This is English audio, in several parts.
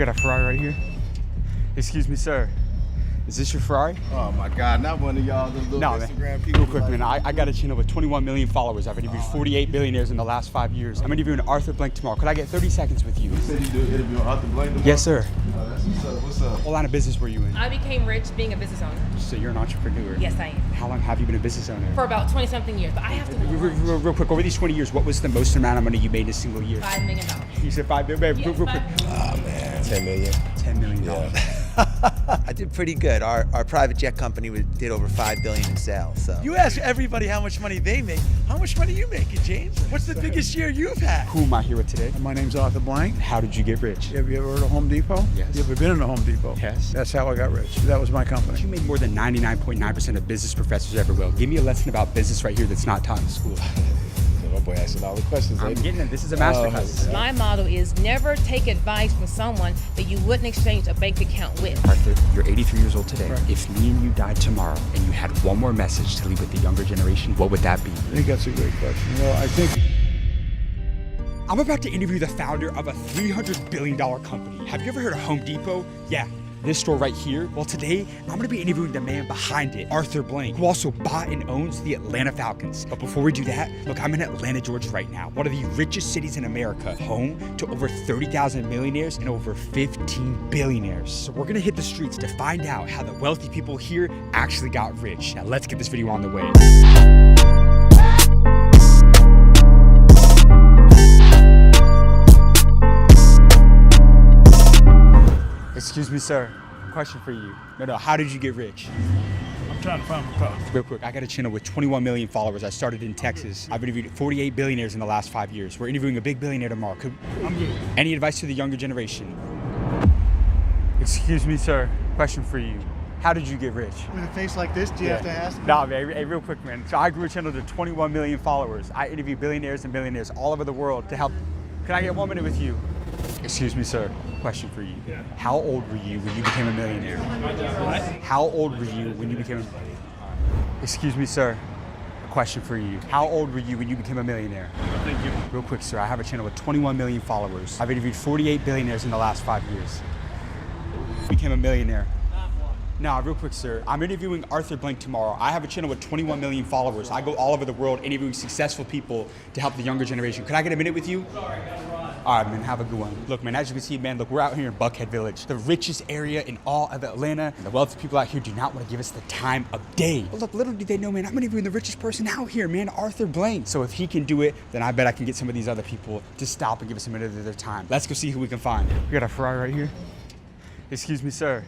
got a Ferrari right here. Excuse me, sir. Is this your Ferrari? Oh my God, not one of y'all those little Instagram people. Real quick, man. I got a channel with 21 million followers. I've interviewed 48 billionaires in the last 5 years. I'm interviewing Arthur Blank tomorrow. Could I get 30 seconds with you? You said you do an interview on Arthur Blank tomorrow? Yes, sir. Oh, that's what's up. What's up? What line of business were you in? I became rich being a business owner. So you're an entrepreneur? Yes, I am. How long have you been a business owner? For about 20-something years, but I have to Real quick, over these 20 years, what was the most amount of money you made in a single year? $5 million. You said $5 million? Yes, Real quick. Oh man, 10 million. $10 million. Yeah. I did pretty good. Our private jet company did over $5 billion in sales. So You ask everybody how much money they make. How much money you making, James? What's the biggest year you've had? Who am I here with today? My name's Arthur Blank. How did you get rich? Have you ever heard of Home Depot? Yes. You ever been in a Home Depot? Yes. That's how I got rich. That was my company. You made more than 99.9% of business professors ever will. Give me a lesson about business right here that's not taught in school. My boy asking all the questions. I'm getting it. This is a masterclass. My motto is never take advice from someone that you wouldn't exchange a bank account with. Arthur, you're 83 years old today. Right. If me and you died tomorrow and you had one more message to leave with the younger generation, what would that be? I think that's a great question. Well, I think I'm about to interview the founder of a $300 billion company. Have you ever heard of Home Depot? Yeah. This store right here, well today, I'm gonna be interviewing the man behind it, Arthur Blank, who also bought and owns the Atlanta Falcons. But before we do that, look, I'm in Atlanta, Georgia right now, one of the richest cities in America, home to over 30,000 millionaires and over 15 billionaires. So we're gonna hit the streets to find out how the wealthy people here actually got rich. Now let's get this video on the way. Excuse me, sir. Question for you. No, how did you get rich? I'm trying to find my car. Real quick, I got a channel with 21 million followers. I started in Texas. I've interviewed 48 billionaires in the last 5 years. We're interviewing a big billionaire tomorrow. I'm good. Any advice to the younger generation? Excuse me, sir. Question for you. How did you get rich? With a face like this, do you have to ask? Nah, man, hey, real quick, man. So I grew a channel to 21 million followers. I interview billionaires and millionaires all over the world to help. Can I get 1 minute with you? Excuse me, sir. Question for you. Yeah. How old were you when you became a millionaire? What? How old were you when you became a... Excuse me, sir. A question for you. How old were you when you became a millionaire? Thank you. Real quick, sir. I have a channel with 21 million followers. I've interviewed 48 billionaires in the last 5 years. Became a millionaire. Nah, real quick, sir. I'm interviewing Arthur Blank tomorrow. I have a channel with 21 million followers. I go all over the world interviewing successful people to help the younger generation. Could I get a minute with you? All right, man, have a good one. Look, man, as you can see, man, look, we're out here in Buckhead Village, the richest area in all of Atlanta. And the wealthy people out here do not want to give us the time of day. But look, little do they know, man, I'm interviewing the richest person out here, man, Arthur Blank. So if he can do it, then I bet I can get some of these other people to stop and give us a minute of their time. Let's go see who we can find. We got a Ferrari right here. Excuse me, sir.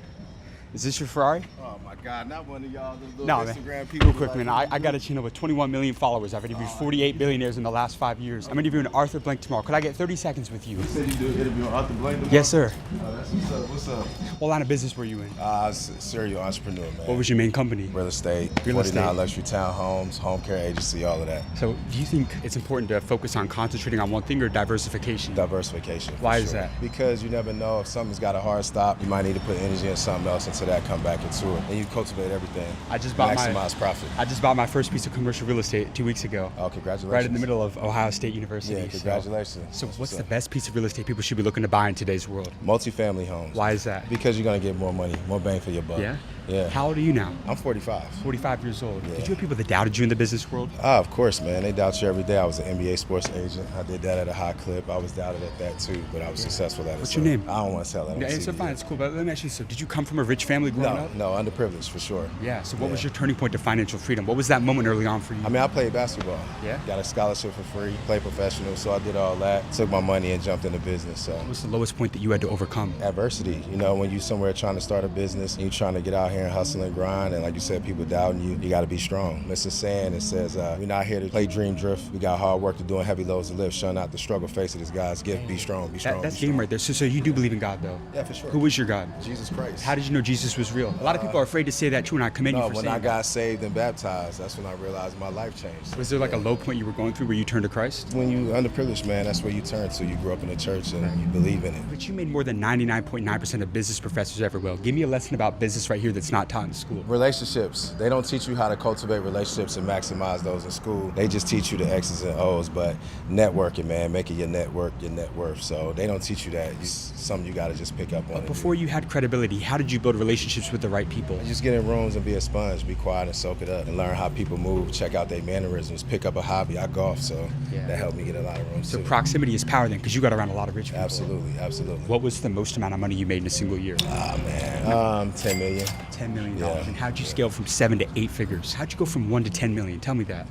Is this your Ferrari? Oh my God, not one of y'all those little No, Instagram man. people. Real quick, man. I got a channel with 21 million followers. I've interviewed 48 billionaires in the last 5 years. I'm interviewing Arthur Blank tomorrow. Could I get 30 seconds with you? You said you do an interview on Arthur Blank tomorrow? Yes, sir. Oh, that's what's up. What's up? What line of business were you in? I was a serial entrepreneur, man. What was your main company? Real estate, Real 49 estate. luxury townhomes, home care agency, all of that. So do you think it's important to focus on concentrating on one thing or diversification? Diversification. for Why is sure. that? Because you never know if something's got a hard stop. You might need to put energy in something else until that come back into it. And you cultivate everything. I just bought maximize profit. I just bought my first piece of commercial real estate 2 weeks ago. Oh, congratulations. Right in the middle of Ohio State University. Yeah, congratulations. So That's what's what's the up. best piece of real estate people should be looking to buy in today's world? Multifamily homes. Why is that? Because you're gonna get more money, more bang for your buck. Yeah? Yeah. How old are you now? I'm 45. 45 years old. Yeah. Did you have people that doubted you in the business world? Of course, man. They doubt you every day. I was an NBA sports agent. I did that at a high clip. I was doubted at that too, but I was successful at it. What's so your name? I don't want to tell it. Yeah, it's fine. It's cool. But let me ask you, so did you come from a rich family growing up? No, underprivileged for sure. Yeah. So what was Yeah. your turning point to financial freedom? What was that moment early on for you? I mean, I played basketball. Yeah? Got a scholarship for free, played professional, so I did all that. Took my money and jumped into business. So What was the lowest point that you had to overcome? adversity, you know, when you're somewhere trying to start a business and you're trying to get out here and hustle and grind, and like you said, people doubting you, you got to be strong. It's a saying that says, we're not here to play dream drift. We got hard work to do and heavy loads to lift, showing out the struggle face of this God's gift. Be strong, be strong. That's be game strong. right there. So you do believe in God, though? Yeah, for sure. Who is your God? Jesus Christ. How did you know Jesus was real? A lot of people are afraid to say that too, and I commend you No, for when saying I that. got saved and baptized, that's when I realized my life changed. Was there like a low point you were going through where you turned to Christ? When you underprivileged, man, that's where you turn to. You grew up in the church and you believe in it. But you made more than 99.9% of business professors ever will. Give me a lesson about business right here that's not taught in school. Relationships. They don't teach you how to cultivate relationships and maximize those in school. They just teach you the X's and O's, but networking, man, making your network your net worth. So they don't teach you that. It's something you got to just pick up on. But before you had credibility, how did you build relationships with the right people? You just get in rooms and be a sponge, be quiet and soak it up, and learn how people move, check out their mannerisms, pick up a hobby. I golf, so that helped me get a lot of rooms So too. proximity is power then, because you got around a lot of rich people. Absolutely, absolutely. What was the most amount of money you made in a single year? Oh man, 10 million. $10 million. Yeah. And how'd you scale from 7 to 8 figures? How'd you go from 1 to 10 million? Tell me that.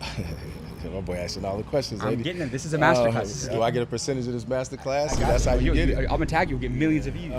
My boy asking all the questions. I'm lady. getting it. This is a masterclass. Do I get a percentage of this masterclass? That's how you get it. I'm gonna tag you. You'll get millions of views. You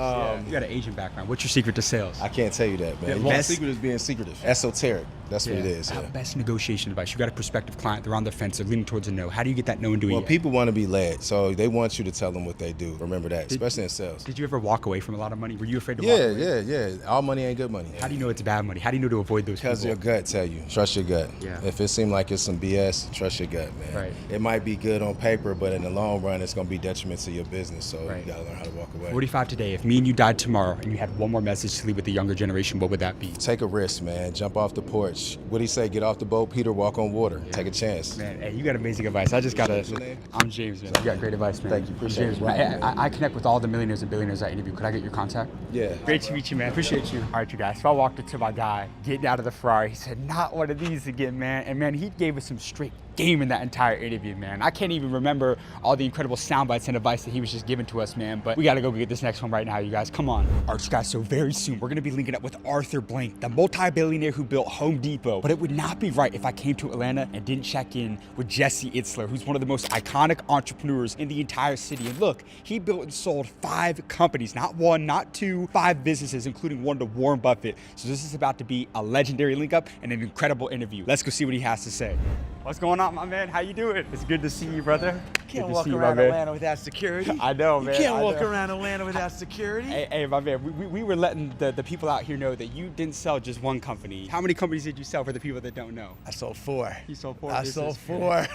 got an Asian background. What's your secret to sales? I can't tell you that, man. Yeah, The best- secret is being secretive. Esoteric. That's what it is. Yeah. Best negotiation advice. You got a prospective client. They're on the fence. They're leaning towards a no. How do you get that no into a Well, yes? people want to be led, so they want you to tell them what they do. Remember that, especially in sales. Did you ever walk away from a lot of money? Were you afraid to walk away? Yeah. All money ain't good money. How do you know it's bad money? How do you know to avoid those Because people? your gut tell you. Trust your gut. Yeah. If it seems like it's some BS, trust your gut, man. Right. It might be good on paper, but in the long run, it's going to be detriment to your business. So Right. you got to learn how to walk away. 45 today. If me and you died tomorrow and you had one more message to leave with the younger generation, what would that be? Take a risk, man. Jump off the porch. What'd he say? Get off the boat, Peter, walk on water. Take a chance. Man, hey, you got amazing advice. I just got What's your name? I'm James, man. You got great advice, man. Thank you. I'm Appreciate James, it. man. I connect with all the millionaires and billionaires I interview. Could I get your contact? Yeah. Great to meet you, man. Appreciate you. All right, you guys. So I walked up to my guy, getting out of the Ferrari. He said, not one of these again, man. And man, he gave us some straight game in that entire interview, man. I can't even remember all the incredible sound bites and advice that he was just giving to us, man. But we got to go get this next one right now, you guys. Come on. All right, you guys. So very soon, we're going to be linking up with Arthur Blank, the multi-billionaire who built Home Depot. But it would not be right if I came to Atlanta and didn't check in with Jesse Itzler, who's one of the most iconic entrepreneurs in the entire city. And look, he built and sold 5 companies, not 1, not 2, 5 businesses, including one to Warren Buffett. So this is about to be a legendary link up and an incredible interview. Let's go see what he has to say. What's going on, my man? How you doing? It's good to see you, brother. You can't Good to walk see you, around my man. Atlanta without security. I know, man. You can't I walk know. around Atlanta without security. Hey, my man, we were letting the people out here know that you didn't sell just one company. How many companies did you sell for the people that don't know? I sold 4. You sold 4 I businesses. sold 4.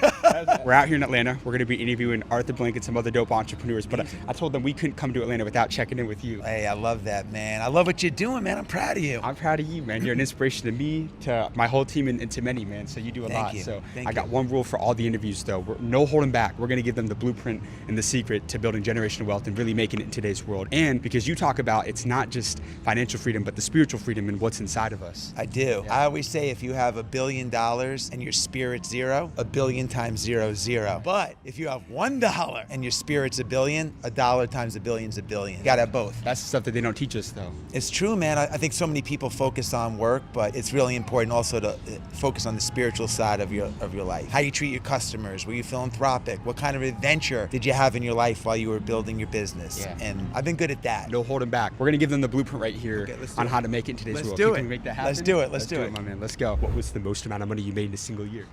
We're out here in Atlanta. We're going to be interviewing Arthur Blank and some other dope entrepreneurs. But I told them we couldn't come to Atlanta without checking in with you. Hey, I love that, man. I love what you're doing, man. I'm proud of you. I'm proud of you, man. You're an inspiration to me, to my whole team, and to many, man. So you do a Thank lot. you. So Thank I got you. one rule for all the interviews, though. We're no holding back. We're going to give them the blueprint and the secret to building generational wealth and really making it in today's world. And because you talk about it's not just financial freedom, but the spiritual freedom and what's inside of us. I do. I always say if you have $1 billion and your spirit's 0, 1 billion times 0 is 0. But if you have $1 and your spirit's 1 billion, $1 times 1 billion's 1 billion. You gotta have both. That's the stuff that they don't teach us, though. It's true, man. I think so many people focus on work, but it's really important also to focus on the spiritual side of your life. How you treat your customers. Were you philanthropic? What kind of adventure did you have in your life while you were building your business? Yeah. And I've been good at that. No holding back. We're gonna give them the blueprint right here Okay, let's do on it. how to make it in today's Let's world. do Can it. we make that happen? Let's do it. Let's do it. My man. Let's go. What was the most amount of money you made in a single year?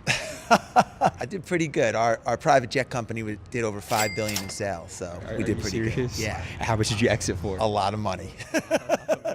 I did pretty good. Our private jet company did over $5 billion in sales, so we did pretty serious? good. Yeah, How much did you exit for? a lot of money.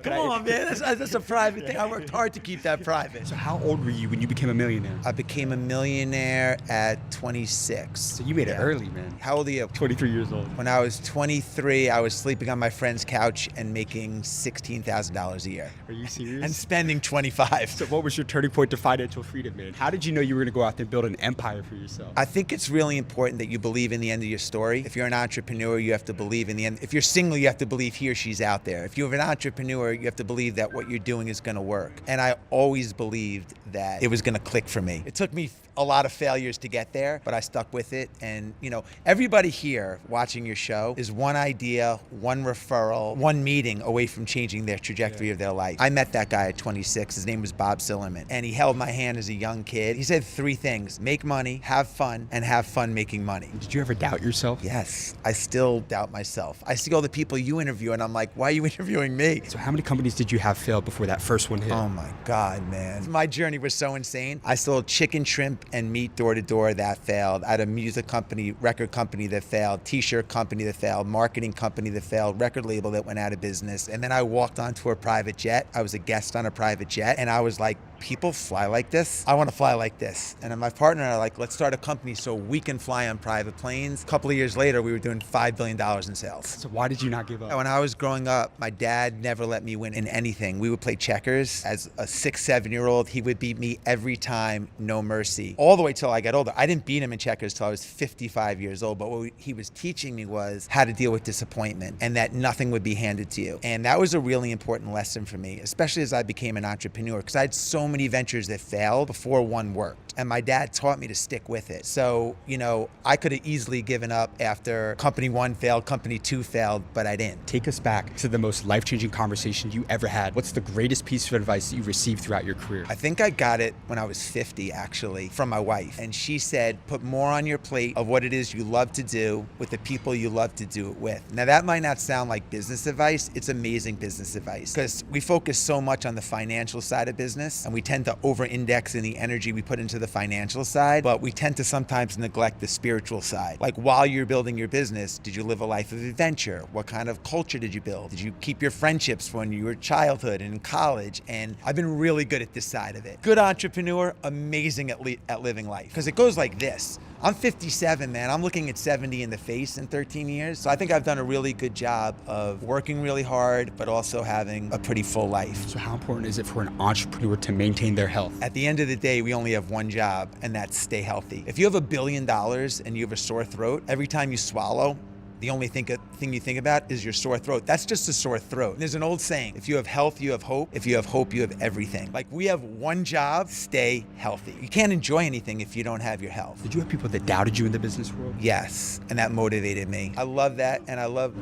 Come on, man. That's a private thing. I worked hard to keep that private. So how old were you when you became a millionaire? I became a millionaire at 26. So you made it early, man. How old are you? 23 years old. When I was 23, I was sleeping on my friend's couch and making $16,000 a year. Are you serious? And spending 25. So what was your turning point to financial freedom, man? How did you know you were going to go out there and build an empire for yourself? I think it's really important that you believe in the end of your story. If you're an entrepreneur, you have to believe in the end. If you're single, you have to believe he or she's out there. If you're an entrepreneur, you have to believe that what you're doing is going to work. And I always believed that it was going to click for me. It took me a lot of failures to get there, but I stuck with it. And, you know, everybody here watching your show is one idea, one referral, one meeting away from changing their trajectory of their life. I met that guy at 26. His name was Bob Sillerman, and he held my hand as a young kid. He said 3 things: make money, have fun, and have fun making money. Did you ever doubt yourself? Yes, I still doubt myself. I see all the people you interview, and I'm like, why are you interviewing me? So how many many companies did you have fail before that first one hit? Oh my God, man. My journey was so insane. I sold chicken, shrimp, and meat door to door. That failed. I had a music company, record company that failed, t-shirt company that failed, marketing company that failed, record label that went out of business. And then I walked onto a private jet. I was a guest on a private jet. And I was like, people fly like this? I want to fly like this. And then my partner and I were like, let's start a company so we can fly on private planes. A couple of years later, we were doing $5 billion in sales. So why did you not give up? When I was growing up, my dad never let me win in anything. We would play checkers. As a 6, 7-year-old, he would beat me every time, no mercy. All the way till I got older. I didn't beat him in checkers till I was 55 years old, but what he was teaching me was how to deal with disappointment and that nothing would be handed to you. And that was a really important lesson for me, especially as I became an entrepreneur, because I had so many ventures that failed before one worked. And my dad taught me to stick with it. So, you know, I could have easily given up after company 1 failed, company 2 failed, but I didn't. Take us back to the most life-changing conversation you ever had. What's the greatest piece of advice that you received throughout your career? I think I got it when I was 50, actually, from my wife. And she said, put more on your plate of what it is you love to do with the people you love to do it with. Now, that might not sound like business advice. It's amazing business advice because we focus so much on the financial side of business and we tend to over-index in the energy we put into the financial side, but we tend to sometimes neglect the spiritual side. Like while you're building your business, did you live a life of adventure? What kind of culture did you build? Did you keep your friendships when you were childhood and in college? And I've been really good at this side of it. Good entrepreneur, amazing at living life. Because it goes like this. I'm 57, man. I'm looking at 70 in the face in 13 years. So I think I've done a really good job of working really hard, but also having a pretty full life. So how important is it for an entrepreneur to maintain their health? At the end of the day, we only have one job, and that's stay healthy. If you have $1 billion and you have a sore throat, every time you swallow, the only thing you think about is your sore throat. That's just a sore throat. There's an old saying, if you have health, you have hope. If you have hope, you have everything. Like we have one job, stay healthy. You can't enjoy anything if you don't have your health. Did you have people that doubted you in the business world? Yes, and that motivated me. I love that, and I love,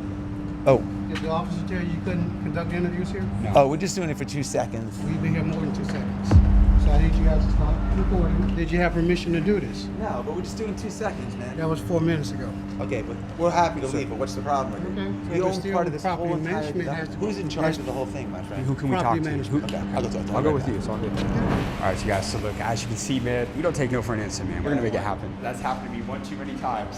oh. Did the officer tell you couldn't conduct interviews here? No. Oh, we're just doing it for 2 seconds. We've been here more than 2 seconds. So I need you guys to stop recording. Did you have permission to do this? No, but we're just doing 2 seconds, man. That was 4 minutes ago. Okay, but we're happy to leave, but what's the problem with it? Okay. We So own still part of this property whole entire management has to- Who's in charge of the whole thing, my friend? Who can we talk Property to? management. Okay, I'll go talk to I'll him go right with now. you. It's all good. All right, so you guys. So look, as you can see, man, we don't take no for an answer, man. We're gonna make it happen. That's happened to me one too many times.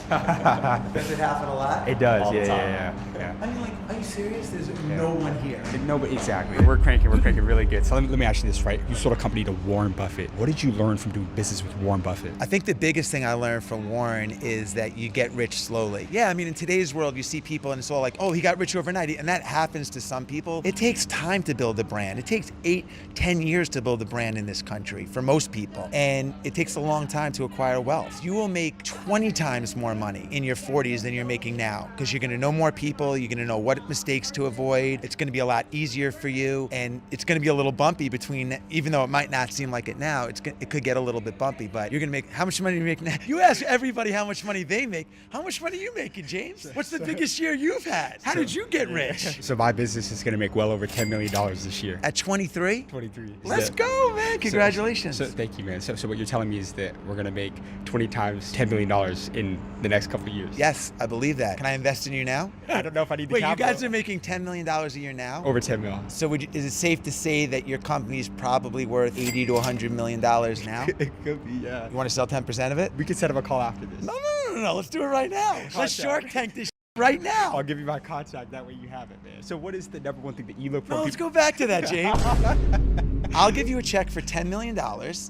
Does it happen a lot? It does. All the Yeah, time. yeah. I mean, like, are you serious? There's no one here. No, but exactly. We're cranking really good. So let me ask you this, right? You sold a company to Warren Buffett. What did you learn from doing business with Warren Buffett? I think the biggest thing I learned from Warren is that you get rich slowly. Yeah, I mean, in today's world, you see people and it's all like, oh, he got rich overnight. And that happens to some people. It takes time to build a brand. It takes 8, 10 years to build a brand in this country for most people. And it takes a long time to acquire wealth. You will make 20 times more money in your 40s than you're making now because you're going to know more people. You're going to know what mistakes to avoid. It's going to be a lot easier for you. And it's going to be a little bumpy between, even though it might not seem like it now, it could get a little bit bumpy, but you're going to make, how much money do you make now? You ask everybody how much money they make. How much money are you making, James? What's the biggest year you've had? How did you get rich? So my business is going to make well over $10 million this year. At 23? 23. Let's go, man. Congratulations. So thank you, man. So what you're telling me is that we're going to make 20 times $10 million in the next couple of years. Yes, I believe that. Can I invest in you now? I don't know if I need the Wait, you capital. guys are making $10 million a year now? Over 10 mil. So is it safe to say that your company's probably worth $80 to $100 million now? It could be, yeah. You want to sell 10% of it? We could set up a call after this. No. Let's do it right now. Let's Contact. Shark Tank this right now. I'll give you my contact. That way you have it, man. So what is the number one thing that you look for? No, let's go back to that, James. I'll give you a check for $10 million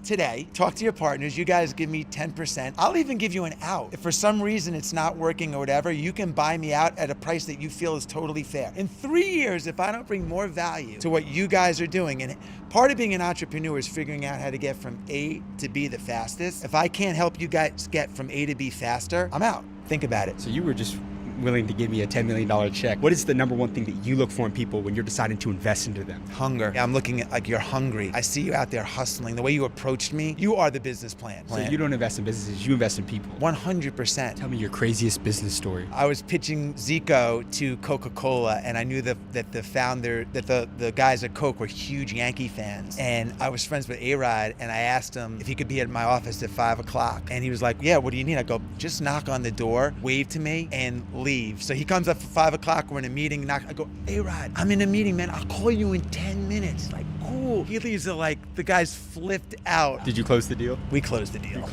today. Talk to your partners. You guys give me 10%. I'll even give you an out. If for some reason it's not working or whatever, you can buy me out at a price that you feel is totally fair. In 3 years, if I don't bring more value to what you guys are doing, and part of being an entrepreneur is figuring out how to get from A to B the fastest. If I can't help you guys get from A to B faster, I'm out. Think about it. So you were just willing to give me a $10 million check. What is the number one thing that you look for in people when you're deciding to invest into them? Hunger. I'm looking at like you're hungry. I see you out there hustling. The way you approached me, you are the business plan. So you don't invest in businesses, you invest in people. 100%. Tell me your craziest business story. I was pitching Zico to Coca-Cola, and I knew that the founder, that the guys at Coke were huge Yankee fans. And I was friends with A-Rod, and I asked him if he could be at my office at 5 o'clock. And he was like, yeah, what do you need? I go, just knock on the door, wave to me, and leave leave. So he comes up for 5 o'clock, we're in a meeting, I go, hey Rod, I'm in a meeting, man, I'll call you in 10 minutes. Like, cool. He leaves it like, the guy's flipped out. Did you close the deal? We closed the deal.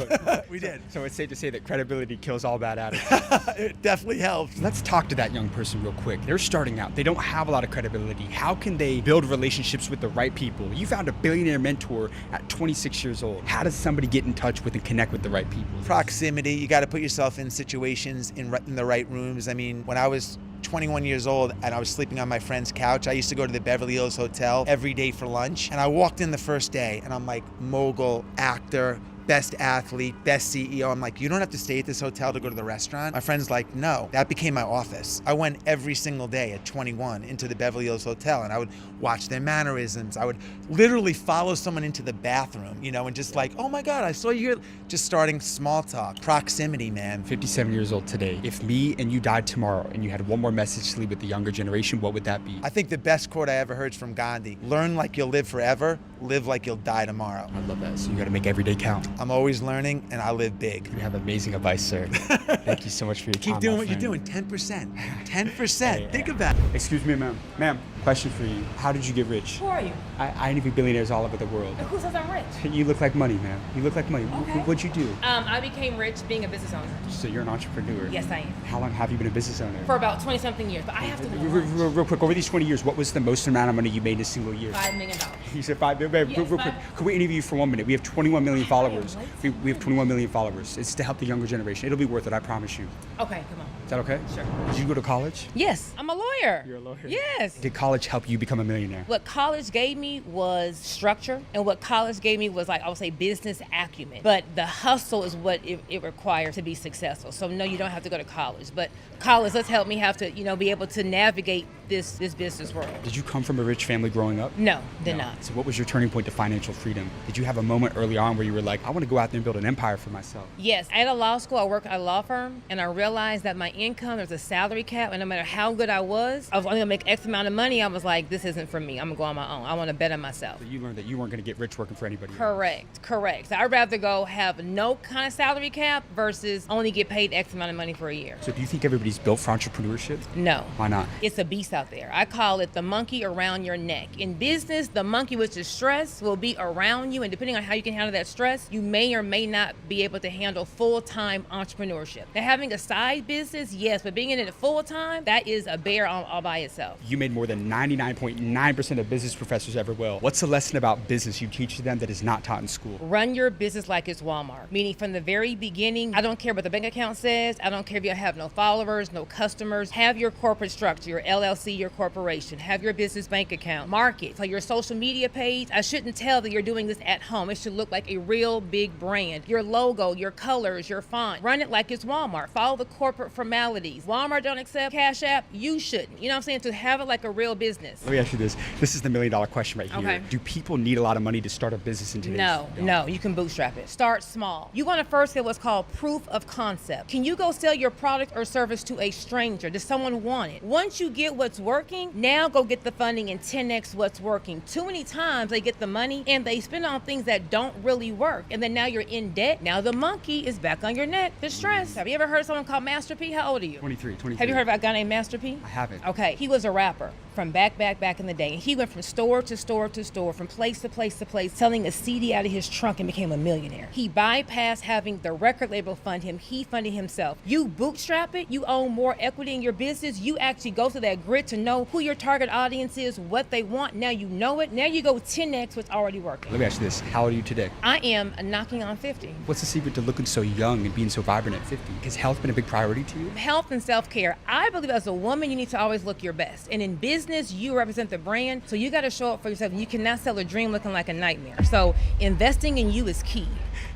We did. So it's safe to say that credibility kills all bad attitudes. It definitely helps. Let's talk to that young person real quick. They're starting out. They don't have a lot of credibility. How can they build relationships with the right people? You found a billionaire mentor at 26 years old. How does somebody get in touch with and connect with the right people? Proximity. You got to put yourself in situations in the right rooms. I mean, when I was 21 years old and I was sleeping on my friend's couch, I used to go to the Beverly Hills Hotel every day for lunch. And I walked in the first day and I'm like, mogul, actor, best athlete, best CEO. I'm like, you don't have to stay at this hotel to go to the restaurant. My friend's like, no. That became my office. I went every single day at 21 into the Beverly Hills Hotel and I would watch their mannerisms. I would literally follow someone into the bathroom, you know, and just like, oh my God, I saw you here. Just starting small talk. Proximity, man. 57 years old today. If me and you died tomorrow and you had one more message to leave with the younger generation, what would that be? I think the best quote I ever heard is from Gandhi. Learn like you'll live forever, live like you'll die tomorrow. I love that. So you got to make every day count. I'm always learning and I live big. You have amazing advice, sir. Thank you so much for your time. Keep doing what friend. you're doing. 10%. 10%. Think about it. Excuse me, ma'am. Ma'am, question for you. How did you get rich? Who are you? I interview billionaires all over the world. Who says I'm rich? You look like money, ma'am. You look like money. Okay. What'd you do? I became rich being a business owner. So you're an entrepreneur. Yes, I am. How long have you been a business owner? For about 20-something years, but I have to know Real quick, over these 20 years, what was the most amount of money you made in a single year? $5 million. You said $5 million. Yes, Real quick, can we interview you for 1 minute? We have 21 million followers. We have 21 million followers. It's to help the younger generation. It'll be worth it, I promise you. Okay, come on. Is that okay? Sure. Did you go to college? Yes, I'm a lawyer. You're a lawyer? Yes. Did college help you become a millionaire? What college gave me was structure, and what college gave me was, like, I would say business acumen. But the hustle is what it requires to be successful. So no, you don't have to go to college. But college does help me have to, you know, be able to navigate this business world. Did you come from a rich family growing up? No, did not. So what was your turning point to financial freedom? Did you have a moment early on where you were like, I want to go out there and build an empire for myself? Yes, at a law school, I worked at a law firm, and I realized that my income, there's a salary cap, and no matter how good I was only gonna make X amount of money. I was like, this isn't for me. I'm gonna go on my own. I want to bet on myself. So you learned that you weren't going to get rich working for anybody else. Correct. So I'd rather go have no kind of salary cap versus only get paid X amount of money for a year. So do you think everybody's built for entrepreneurship? No. Why not? It's a beast out there. I call it the monkey around your neck. In business, the monkey, which is stress, will be around you, and depending on how you can handle that stress, you may or may not be able to handle full-time entrepreneurship. Now, having a side business, yes, but being in it full-time, that is a bear all by itself. You made more than 99.9% of business professors ever will. What's the lesson about business you teach them that is not taught in school? Run your business like it's Walmart. Meaning from the very beginning, I don't care what the bank account says. I don't care if you have no followers, no customers. Have your corporate structure, your LLC, your corporation. Have your business bank account. Market. So your social media page, I shouldn't tell that you're doing this at home. It should look like a real big brand. Your logo, your colors, your font. Run it like it's Walmart. Follow the corporate formalities. Walmart don't accept Cash App. You shouldn't. You know what I'm saying? To have it like a real business. Let me ask you this. This is the $1 million question right here. Okay. Do people need a lot of money to start a business in today's No, you can bootstrap it. Start small. You want to first get what's called proof of concept. Can you go sell your product or service to a stranger? Does someone want it? Once you get what's working, now go get the funding and 10x what's working. Too many times they get the money and they spend on things that don't really work. And then now you're in debt. Now the monkey is back on your neck. The stress. Have you ever heard of someone called Master P? How old are you? 23. Have you heard about a guy named Master P? I haven't. Okay, he was a rapper from back in the day. And he went from store to store to store, from place to place to place, selling a CD out of his trunk and became a millionaire. He bypassed having the record label fund him. He funded himself. You bootstrap it. You own more equity in your business. You actually go through that grid to know who your target audience is, what they want. Now you know it. Now you go 10x what's already working. Let me ask you this. How old are you today? I am knocking on 50. What's the secret to looking so young and being so vibrant at 50? Has health been a big priority to you? Health and self-care. I believe as a woman, you need to always look your best. And in business, you represent the brand, so you got to show up for yourself. You cannot sell a dream looking like a nightmare. So investing in you is key.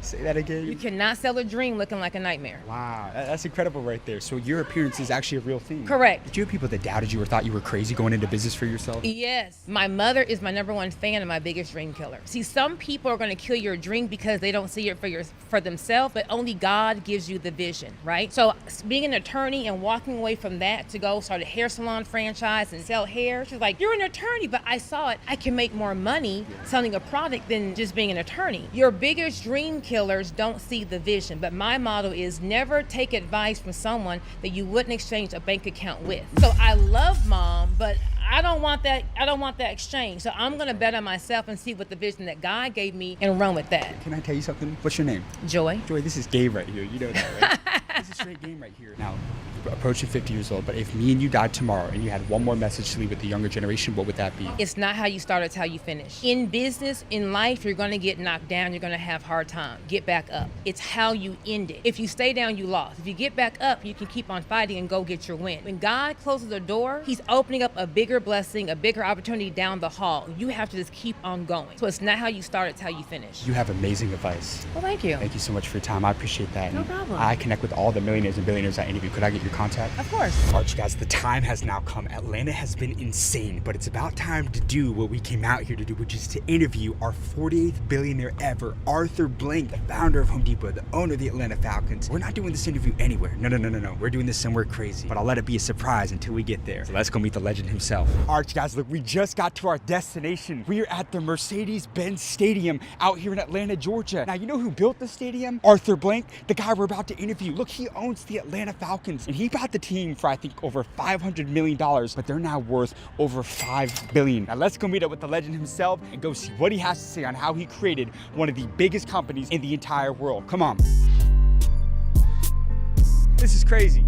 Say that again. You cannot sell a dream looking like a nightmare. Wow, that's incredible right there. So your appearance is actually a real thing. Correct. Did you have people that doubted you or thought you were crazy going into business for yourself? Yes. My mother is my #1 fan and my biggest dream killer. See, some people are going to kill your dream because they don't see it for themselves, but only God gives you the vision, right? So being an attorney and walking away from that to go start a hair salon franchise and sell hair care. She's like, you're an attorney, but I saw it. I can make more money selling a product than just being an attorney. Your biggest dream killers don't see the vision, but my motto is never take advice from someone that you wouldn't exchange a bank account with. So I love Mom, but I don't want that exchange. So I'm gonna bet on myself and see what the vision that God gave me and run with that. Can I tell you something? What's your name? Joy. Joy, this is game right here. You know that, right? This is straight game right here. Now, you're approaching 50 years old, but if me and you died tomorrow and you had one more message to leave with the younger generation, what would that be? It's not how you start, it's how you finish. In business, in life, you're gonna get knocked down, you're gonna have hard time. Get back up. It's how you end it. If you stay down, you lost. If you get back up, you can keep on fighting and go get your win. When God closes a door, He's opening up a bigger blessing, a bigger opportunity down the hall. You have to just keep on going. So it's not how you start, it's how you finish. You have amazing advice. Well, thank you. Thank you so much for your time. I appreciate that. No And problem. I connect with all the millionaires and billionaires I interview. Could I get your contact? Of course. All right, you guys, the time has now come. Atlanta has been insane, but it's about time to do what we came out here to do, which is to interview our 48th billionaire ever, Arthur Blank, the founder of Home Depot, the owner of the Atlanta Falcons. We're not doing this interview anywhere. No. We're doing this somewhere crazy, but I'll let it be a surprise until we get there. So let's go meet the legend himself. All right, you guys, look, we just got to our destination. We are at the Mercedes-Benz Stadium out here in Atlanta, Georgia. Now, you know who built the stadium? Arthur Blank, the guy we're about to interview. Look, he owns the Atlanta Falcons, and he bought the team for, I think, over $500 million, but they're now worth over $5 billion. Now, let's go meet up with the legend himself and go see what he has to say on how he created one of the biggest companies in the entire world. Come on. This is crazy.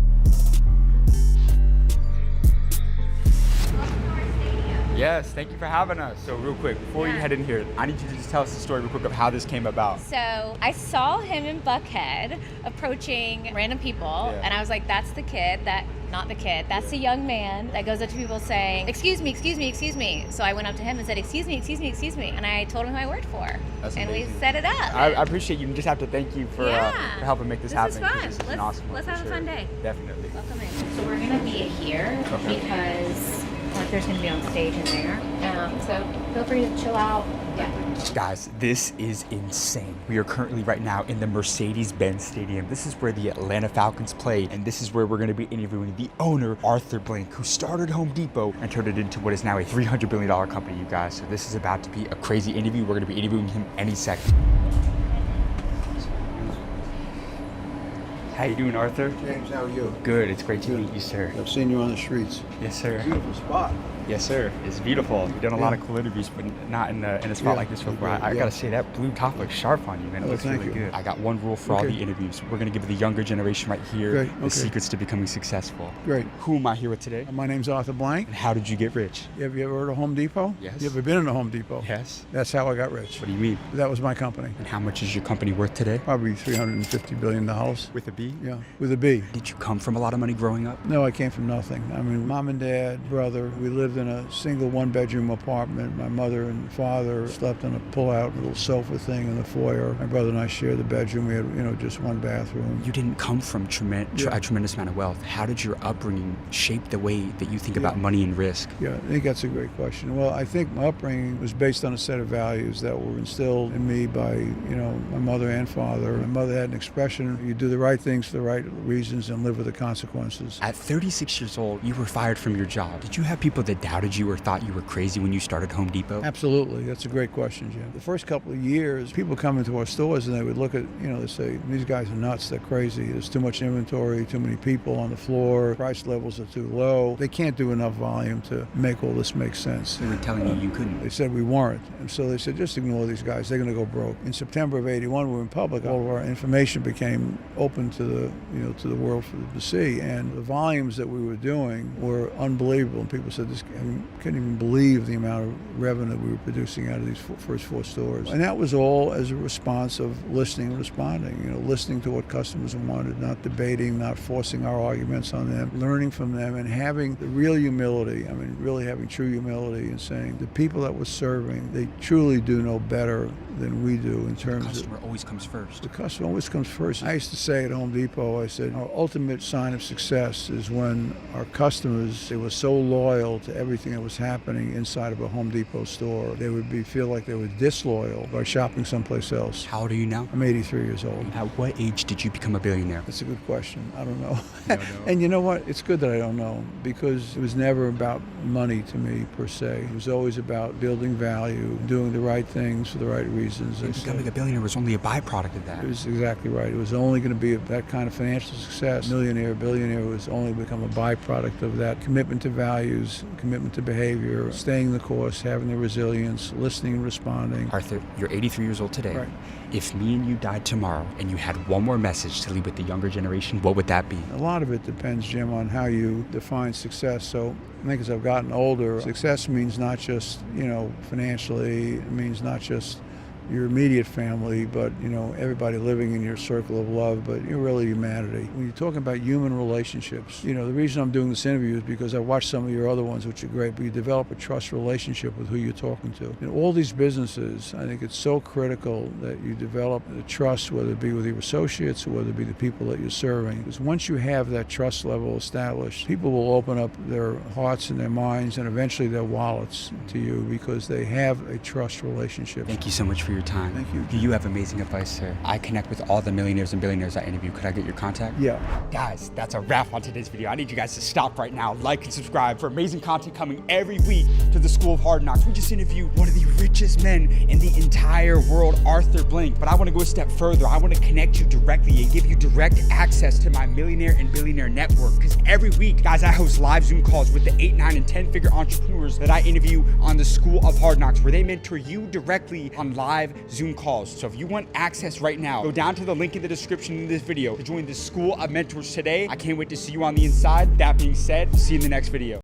Yes, thank you for having us. So real quick, before you head in here, I need you to just tell us the story real quick of how this came about. So I saw him in Buckhead approaching random people, and I was like, that's the kid, not the kid, that's the young man that goes up to people saying, excuse me. So I went up to him and said, excuse me. And I told him who I worked for. That's and amazing. we set it up. I appreciate you. Just have to thank you for helping make this happen. This is fun. It's an awesome one, Let's for have a sure. fun day. Definitely. Welcome in. So we're gonna be here because Arthur's gonna be on stage in there. So feel free to chill out. Yeah. Guys, this is insane. We are currently right now in the Mercedes-Benz Stadium. This is where the Atlanta Falcons play, and this is where we're going to be interviewing the owner, Arthur Blank, who started Home Depot and turned it into what is now a $300 billion company, you guys. So this is about to be a crazy interview. We're going to be interviewing him any second. How you doing, Arthur? James, how are you? Good. It's great to meet you, sir. I've seen you on the streets. Yes, sir. Beautiful spot. Yes, sir. It's beautiful. We've done a lot of cool interviews, but not in a spot like this before. I gotta say, that blue top looks sharp on you, man. It looks thank really you. good. I got one rule for all the interviews. We're gonna give the younger generation right here the secrets to becoming successful. Great. Who am I here with today? My name's Arthur Blank. And how did you get rich? Have you ever heard of Home Depot? Yes. You ever been in a Home Depot? Yes. That's how I got rich. What do you mean? That was my company. And how much is your company worth today? Probably $350 billion. With a B? Yeah, with a B. Did you come from a lot of money growing up? No, I came from nothing. I mean, mom and dad, brother, we lived in a single one-bedroom apartment. My mother and father slept on a pull-out little sofa thing in the foyer. My brother and I shared the bedroom. We had, just one bathroom. You didn't come from a tremendous amount of wealth. How did your upbringing shape the way that you think about money and risk? Yeah, I think that's a great question. Well, I think my upbringing was based on a set of values that were instilled in me by, my mother and father. My mother had an expression, you do the right things for the right reasons and live with the consequences. At 36 years old, you were fired from your job. Did you have people that doubted you or thought you were crazy when you started Home Depot? Absolutely. That's a great question, Jim. The first couple of years, people come into our stores and they would look at, they say, these guys are nuts, they're crazy. There's too much inventory, too many people on the floor, price levels are too low. They can't do enough volume to make all this make sense. They were telling you couldn't. They said we weren't. And so they said, just ignore these guys, they're gonna go broke. In September of '81, we were in public, all of our information became open to the world to see. And the volumes that we were doing were unbelievable. And people said, couldn't even believe the amount of revenue we were producing out of these first 4 stores. And that was all as a response of listening and responding, listening to what customers wanted, not debating, not forcing our arguments on them, learning from them and having the real humility, really having true humility and saying the people that we're serving, they truly do know better than we do in terms of... The customer always comes first. The customer always comes first. I used to say at Home Home Depot, I said, our ultimate sign of success is when our customers, they were so loyal to everything that was happening inside of a Home Depot store, they would feel like they were disloyal by shopping someplace else. How old are you now? I'm 83 years old. At what age did you become a billionaire? That's a good question. I don't know. You don't know? And you know what? It's good that I don't know, because it was never about money to me per se. It was always about building value, doing the right things for the right reasons. And becoming a billionaire was only a byproduct of that. It was exactly right. It was only going to be that kind of financial success. Millionaire, billionaire was only become a byproduct of that commitment to values, commitment to behavior, staying the course, having the resilience, listening and responding. Arthur, you're 83 years old today. Right. If me and you died tomorrow and you had one more message to leave with the younger generation, what would that be? A lot of it depends, Jim, on how you define success. So I think as I've gotten older, success means not just, financially, it means not just your immediate family, but everybody living in your circle of love, but really humanity. When you're talking about human relationships, the reason I'm doing this interview is because I watched some of your other ones, which are great, but you develop a trust relationship with who you're talking to. In all these businesses, I think it's so critical that you develop the trust, whether it be with your associates or whether it be the people that you're serving. Because once you have that trust level established, people will open up their hearts and their minds and eventually their wallets to you because they have a trust relationship. Thank you so much for your time. Thank you. You have amazing advice, sir. I connect with all the millionaires and billionaires I interview. Could I get your contact? Yeah. Guys, that's a wrap on today's video. I need you guys to stop right now, like and subscribe for amazing content coming every week to the School of Hard Knocks. We just interviewed one of the richest men in the entire world, Arthur Blank. But I want to go a step further. I want to connect you directly and give you direct access to my millionaire and billionaire network. Because every week, guys, I host live Zoom calls with the 8, 9, and 10-figure entrepreneurs that I interview on the School of Hard Knocks, where they mentor you directly on live Zoom calls. So if you want access right now, go down to the link in the description of this video to join the School of Mentors today. I can't wait to see you on the inside. That being said, see you in the next video.